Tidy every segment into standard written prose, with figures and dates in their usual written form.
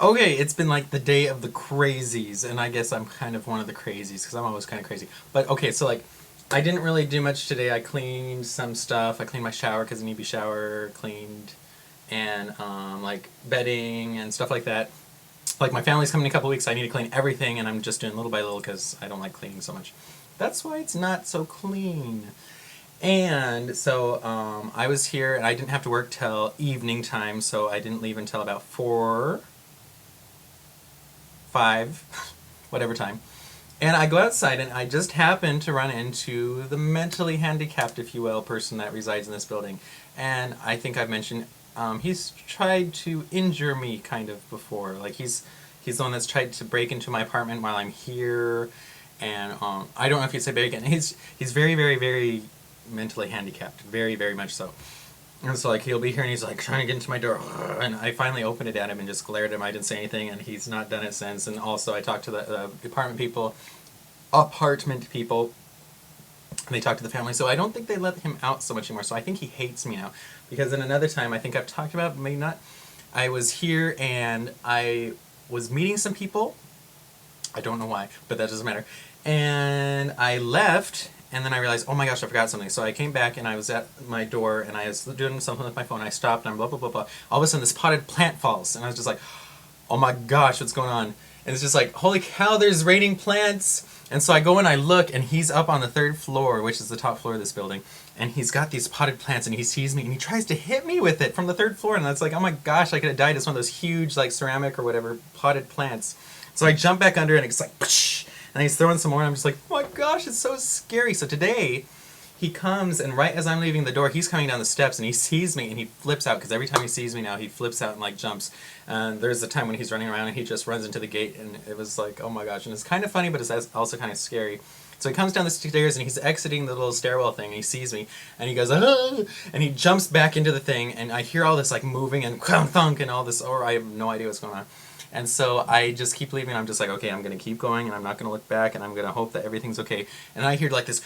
Okay, it's been like the day of the crazies, and I guess I'm kind of one of the crazies because I'm always kind of crazy. But okay, so like, I didn't really do much today. I cleaned some stuff. I cleaned my shower because I need to be shower cleaned, and like bedding and stuff like that. Like my family's coming in a couple weeks. I need to clean everything, and I'm just doing little by little because I don't like cleaning so much. That's why it's not so clean. And so I was here, and I didn't have to work till evening time, so I didn't leave until about 4, 5, whatever time. And I go outside, and I just happen to run into the mentally handicapped, if you will, person that resides in this building. And I think I've mentioned he's tried to injure me kind of before. Like he's the one that's tried to break into my apartment while I'm here, and I don't know if you'd say break in. He's very very very mentally handicapped, very very much so. And so like he'll be here and he's like trying to get into my door, and I finally opened it at him and just glared at him. I didn't say anything, and he's not done it since. And also I talked to the apartment people. And they talked to the family, so I don't think they let him out so much anymore. So I think he hates me now, because in another time I think I've talked about, maybe not. I was here and I was meeting some people. I don't know why, but that doesn't matter. And I left, and then I realized, oh my gosh, I forgot something. So I came back, and I was at my door, and I was doing something with my phone. I stopped, and I'm blah, blah, blah, blah. All of a sudden, this potted plant falls, and I was just like, oh my gosh, what's going on? And it's just like, holy cow, there's raining plants. And so I go and I look, and he's up on the 3rd floor, which is the top floor of this building, and he's got these potted plants, and he sees me, and he tries to hit me with it from the 3rd floor, and that's like, oh my gosh, I could have died. It's one of those huge, like, ceramic or whatever potted plants. So I jump back under, and it's like, psh, and he's throwing some more, and I'm just like, oh my gosh, it's so scary. So today, he comes, and right as I'm leaving the door, he's coming down the steps, and he sees me, and he flips out, because every time he sees me now, he flips out and like jumps. And there's a time when he's running around, and he just runs into the gate, and it was like, oh my gosh. And it's kind of funny, but it's also kind of scary. So he comes down the stairs, and he's exiting the little stairwell thing, and he sees me, and he goes, ah! And he jumps back into the thing, and I hear all this like moving and thunk and all this, or I have no idea what's going on. And so I just keep leaving. I'm just like, okay, I'm going to keep going, and I'm not going to look back, and I'm going to hope that everything's okay. And I hear like this,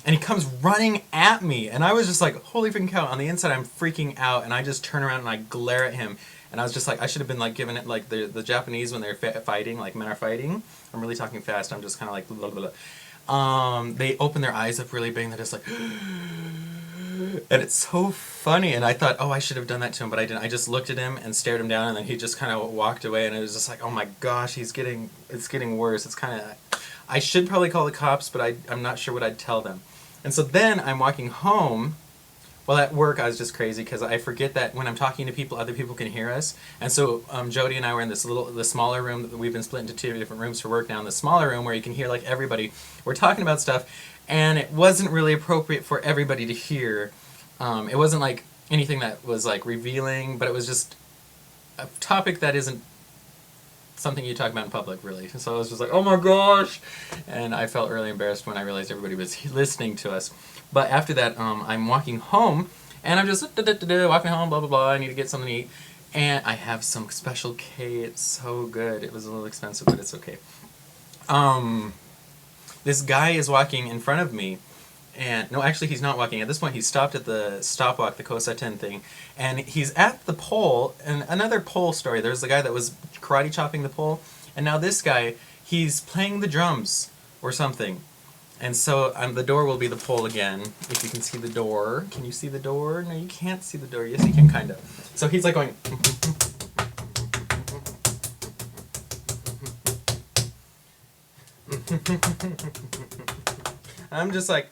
and he comes running at me, and I was just like, holy freaking cow. On the inside, I'm freaking out, and I just turn around and I glare at him. And I was just like, I should have been like giving it like the Japanese when they're fighting, like men are fighting. I'm really talking fast. I'm just kind of like, blah, blah, blah. They open their eyes up really big, and they're just like, and it's so funny. And I thought, oh, I should have done that to him, but I didn't. I just looked at him and stared him down, and then he just kind of walked away, and it was just like, oh my gosh, it's getting worse. It's kind of, I should probably call the cops, but I'm not sure what I'd tell them. And so then I'm walking home. Well, at work I was just crazy because I forget that when I'm talking to people, other people can hear us. And so Jody and I were in the smaller room. We've been split into 2 different rooms for work now. In the smaller room where you can hear like everybody, we're talking about stuff, and it wasn't really appropriate for everybody to hear. It wasn't like anything that was like revealing, but it was just a topic that isn't something you talk about in public, really. So I was just like, oh my gosh, and I felt really embarrassed when I realized everybody was listening to us. But after that, I'm walking home, and I'm just walking home, blah blah blah. I need to get something to eat, and I have some Special K. It's so good. It was a little expensive, but it's okay. This guy is walking in front of me. And no, actually, he's not walking. At this point, he's stopped at the stopwalk, the Kosaten thing, and he's at the pole. And another pole story. There's the guy that was karate chopping the pole, and now this guy, he's playing the drums or something. And so the door will be the pole again. If you can see the door, can you see the door? No, you can't see the door. Yes, you can, kind of. So he's like going. I'm just like,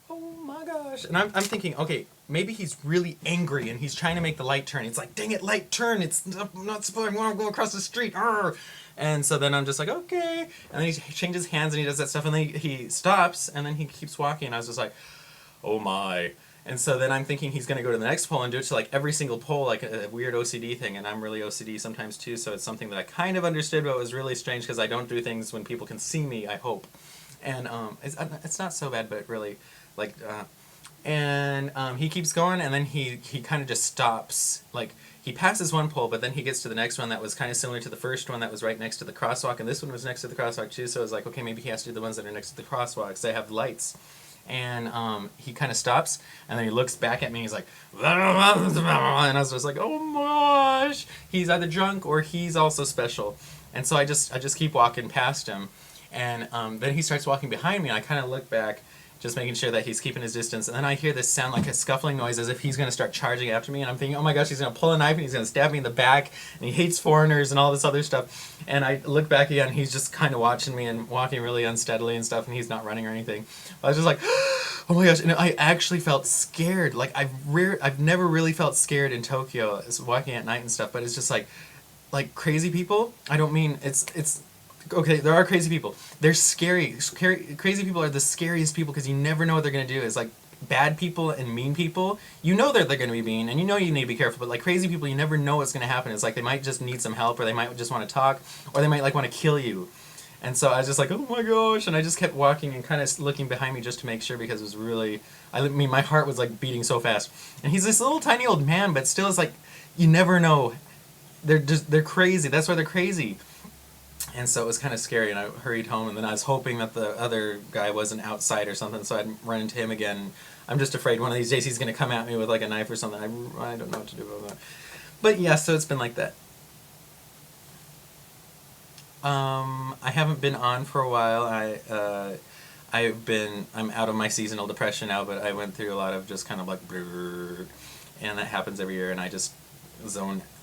oh my gosh. And I'm thinking, okay, maybe he's really angry and he's trying to make the light turn. It's like, dang it, light turn. It's not supposed to, I want to go across the street. Arr! And so then I'm just like, okay. And then he changes hands and he does that stuff, and then he stops, and then he keeps walking. And I was just like, oh my. And so then I'm thinking he's going to go to the next pole and do it to like every single pole, like a weird OCD thing. And I'm really OCD sometimes too, so it's something that I kind of understood, but it was really strange because I don't do things when people can see me, I hope. And it's not so bad, but really, like, and he keeps going, and then he kind of just stops. Like, he passes one pole, but then he gets to the next one that was kind of similar to the first one that was right next to the crosswalk, and this one was next to the crosswalk too, so I was like, okay, maybe he has to do the ones that are next to the crosswalks. They have lights. and he kind of stops, and then he looks back at me. He's like, and I was just like, oh my gosh, he's either drunk or he's also special. And so I just keep walking past him, and then he starts walking behind me, and I kind of look back, just making sure that he's keeping his distance. And then I hear this sound like a scuffling noise as if he's going to start charging after me. And I'm thinking, oh my gosh, he's going to pull a knife and he's going to stab me in the back. And he hates foreigners and all this other stuff. And I look back again, and he's just kind of watching me and walking really unsteadily and stuff. And he's not running or anything. I was just like, oh my gosh. And I actually felt scared. Like I've never really felt scared in Tokyo, walking at night and stuff. But it's just like crazy people. I don't mean it's okay, there are crazy people. They're scary. Crazy people are the scariest people because you never know what they're going to do. It's like bad people and mean people. You know they're going to be mean, and you know you need to be careful. But like crazy people, you never know what's going to happen. It's like they might just need some help, or they might just want to talk, or they might like want to kill you. And so I was just like, oh my gosh, and I just kept walking and kind of looking behind me just to make sure, because it was really, I mean, my heart was like beating so fast. And he's this little tiny old man, but still, it's like you never know. They're crazy. That's why they're crazy. And so it was kind of scary, and I hurried home, and then I was hoping that the other guy wasn't outside or something, so I'd run into him again. I'm just afraid one of these days he's going to come at me with like a knife or something. I don't know what to do about that. But yeah, so it's been like that. I haven't been on for a while. I'm out of my seasonal depression now, but I went through a lot of just kind of like, and that happens every year, and I just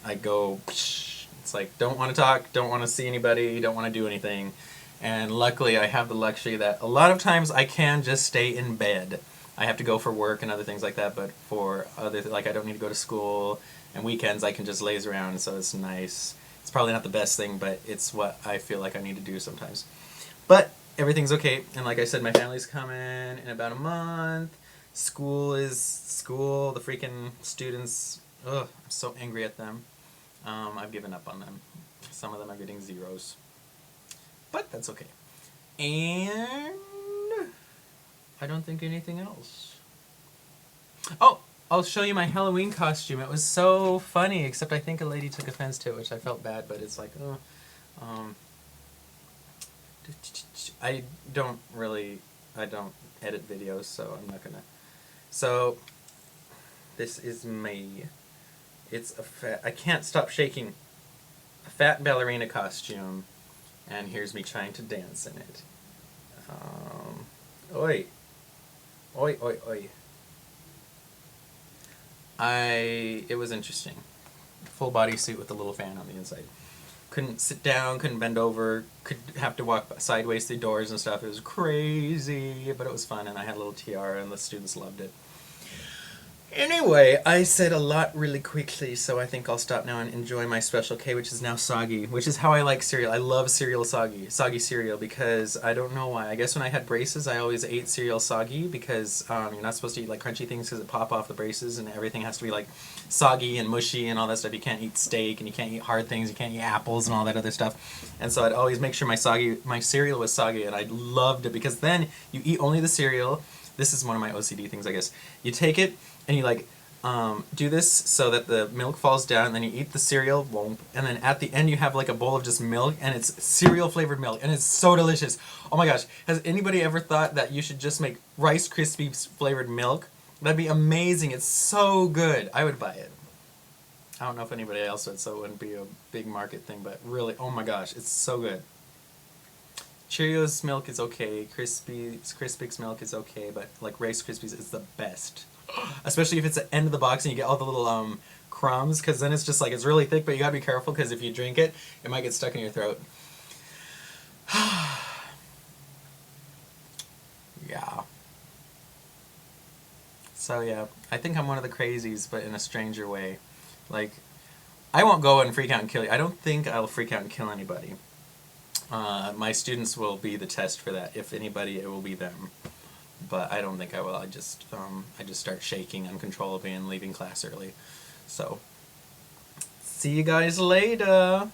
I go, it's like, don't want to talk, don't want to see anybody, don't want to do anything. And luckily I have the luxury that a lot of times I can just stay in bed. I have to go for work and other things like that, but for other, like I don't need to go to school, and weekends I can just laze around, so it's nice. It's probably not the best thing, but it's what I feel like I need to do sometimes. But everything's okay, and like I said, my family's coming in about a month. School is school. The freaking students, ugh, I'm so angry at them. I've given up on them. Some of them are getting zeros. But that's okay. And I don't think anything else. Oh, I'll show you my Halloween costume. It was so funny, except I think a lady took offense to it, which I felt bad, but it's like, I don't edit videos, so I'm not gonna. So, this is me. It's I can't stop shaking. A fat ballerina costume, and here's me trying to dance in it. Oi. Oi, oi, oi. It was interesting. Full body suit with a little fan on the inside. Couldn't sit down, couldn't bend over, could have to walk sideways through doors and stuff. It was crazy, but it was fun, and I had a little tiara, and the students loved it. Anyway, I said a lot really quickly, so I think I'll stop now and enjoy my Special K, which is now soggy, which is how I like cereal. I love cereal soggy cereal, because I don't know why. I guess when I had braces, I always ate cereal soggy, because you're not supposed to eat like crunchy things because it pop off the braces, and everything has to be like soggy and mushy and all that stuff. You can't eat steak, and you can't eat hard things, you can't eat apples and all that other stuff. And so I'd always make sure my cereal was soggy, and I loved it, because then you eat only the cereal. This is one of my OCD things, I guess. You take it, and you like do this so that the milk falls down, and then you eat the cereal, and then at the end you have like a bowl of just milk, and it's cereal flavored milk, and it's so delicious. Oh my gosh, has anybody ever thought that you should just make Rice Krispies flavored milk? That'd be amazing. It's so good. I would buy it. I don't know if anybody else would, so it wouldn't be a big market thing, but really, oh my gosh, it's so good. Cheerios milk is okay, Crispix milk is okay, but like Rice Krispies is the best. Especially if it's the end of the box and you get all the little crumbs, because then it's just like, it's really thick, but you gotta be careful, because if you drink it, it might get stuck in your throat. Yeah. So yeah, I think I'm one of the crazies, but in a stranger way. Like, I won't go and freak out and kill you. I don't think I'll freak out and kill anybody. My students will be the test for that. If anybody, it will be them. But I don't think I will. I just start shaking uncontrollably and leaving class early. So, see you guys later.